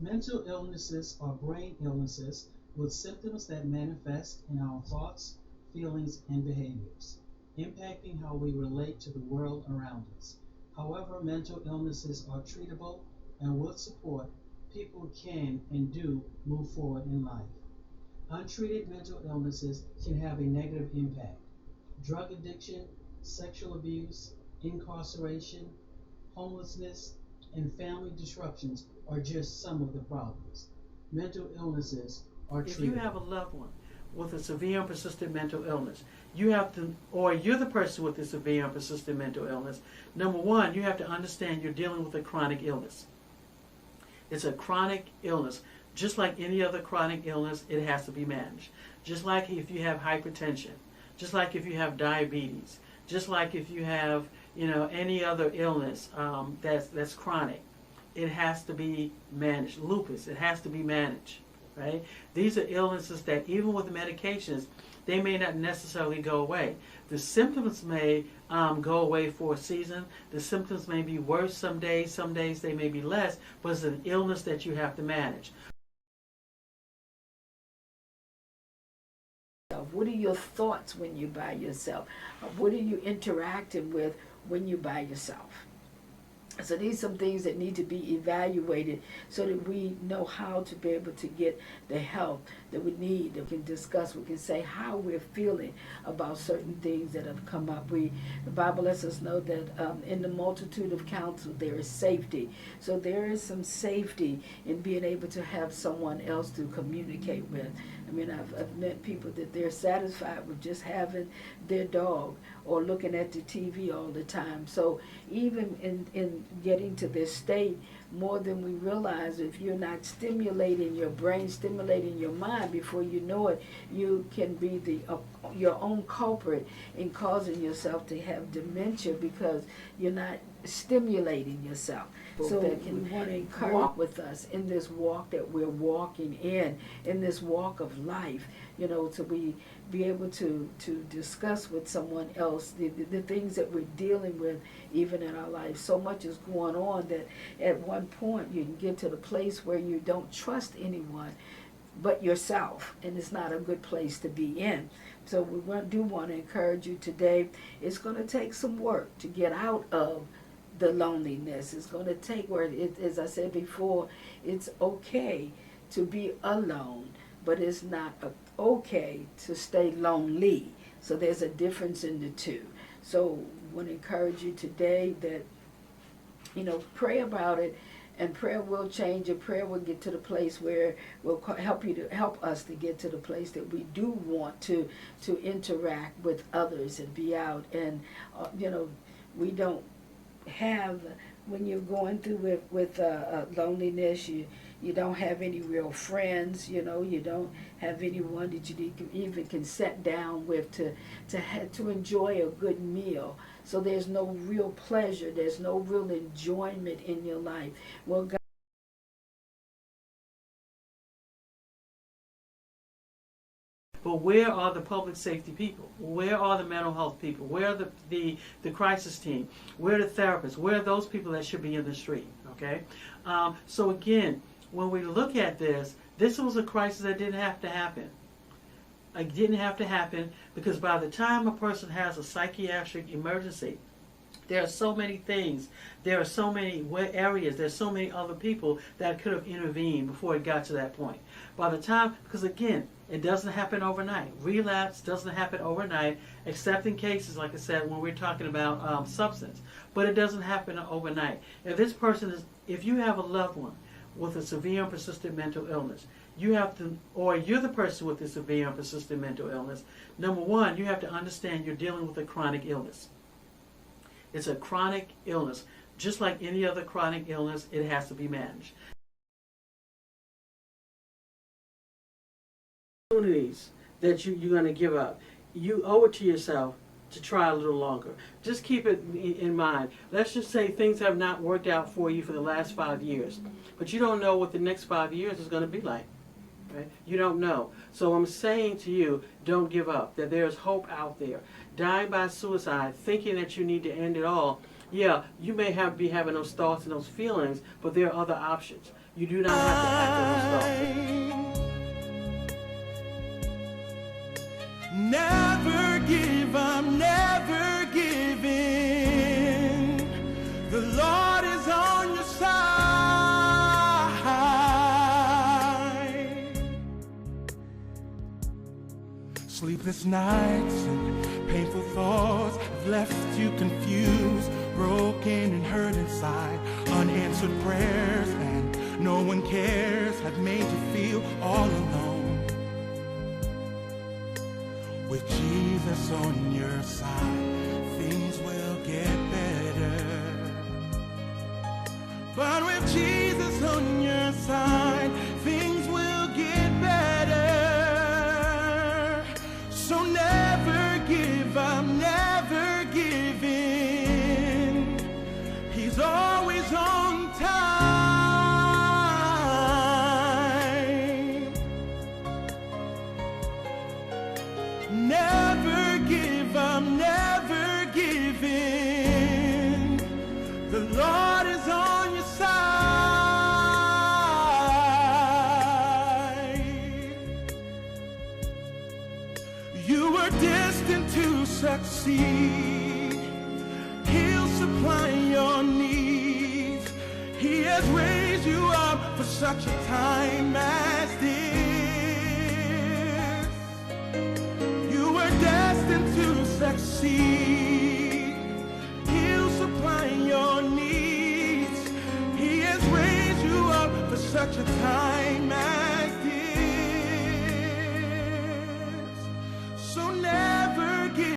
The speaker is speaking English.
Mental illnesses are brain illnesses with symptoms that manifest in our thoughts, feelings, and behaviors, impacting how we relate to the world around us. However, mental illnesses are treatable, and with support, people can and do move forward in life. Untreated mental illnesses can have a negative impact. Drug addiction, sexual abuse, incarceration, homelessness, and family disruptions are just some of the problems. Mental illnesses are treatable. If you have a loved one with a severe and persistent mental illness, you have to, or you're the person with a severe and persistent mental illness, number one, you have to understand you're dealing with a chronic illness. It's a chronic illness. Just like any other chronic illness, it has to be managed. Just like if you have hypertension, just like if you have diabetes, just like if you have, any other illness that's chronic, it has to be managed. Lupus, it has to be managed, right? These are illnesses that even with medications, they may not necessarily go away. The symptoms may go away for a season. The symptoms may be worse some days they may be less, but it's an illness that you have to manage. What are your thoughts when you're by yourself? What are you interacting with when you're by yourself? So these are some things that need to be evaluated so that we know how to be able to get the help that we need, that we can discuss, we can say how we're feeling about certain things that have come up. The Bible lets us know that in the multitude of counsel there is safety. So there is some safety in being able to have someone else to communicate with. I mean, I've met people that they're satisfied with just having their dog or looking at the TV all the time. So even in getting to this state, more than we realize, if you're not stimulating your brain, stimulating your mind, before you know it, you can be your own culprit in causing yourself to have dementia because you're not stimulating yourself. So that we want to encourage walk with us in this walk that we're walking in this walk of life, to be able to discuss with someone else the things that we're dealing with even in our life. So much is going on that at one point you can get to the place where you don't trust anyone but yourself, and it's not a good place to be in. So we do want to encourage you today. It's going to take some work to get out of the loneliness. It's going to take work. As I said before, it's okay to be alone, but it's not okay to stay lonely. So there's a difference in the two. So I want to encourage you today that, pray about it, and prayer will change, and prayer will get to the place where will help us to get to the place that we do want to interact with others and be out. And we don't have, when you're going through with loneliness, you don't have any real friends, you don't have anyone that you even can sit down with to enjoy a good meal. So there's no real pleasure, there's no real enjoyment in your life. Well, God, but where are the public safety people? Where are the mental health people? Where are the crisis team? Where are the therapists? Where are those people that should be in the street? Okay? So again, when we look at this was a crisis that didn't have to happen. It didn't have to happen because by the time a person has a psychiatric emergency, there are so many things, there are so many areas, there's so many other people that could have intervened before it got to that point. By the time, because again, it doesn't happen overnight. Relapse doesn't happen overnight, except in cases, like I said, when we're talking about substance. But it doesn't happen overnight. If you have a loved one with a severe and persistent mental illness, you have to, or you're the person with a severe and persistent mental illness, number one, you have to understand you're dealing with a chronic illness. It's a chronic illness. Just like any other chronic illness, it has to be managed. Opportunities that you're going to give up, you owe it to yourself to try a little longer. Just keep it in mind. Let's just say things have not worked out for you for the last 5 years, but you don't know what the next 5 years is going to be like. Right? You don't know. So I'm saying to you, don't give up, that there's hope out there. Dying by suicide, thinking that you need to end it all, Yeah, you may be having those thoughts and those feelings, but there are other options. You do not have to act on those thoughts. Never give up, never give in. The Lord is on your side. Sleepless nights and painful thoughts have left you confused, broken and hurt inside. Unanswered prayers and no one cares have made you feel all alone. With Jesus on your side, things will get better. But with Jesus on your side, things will get better. So never give up, never give in. He's always on time. Never give up, never give in. The Lord is on your side. You were destined to succeed. He'll supply your needs. He has raised you up for such a time as this. You were destined to succeed.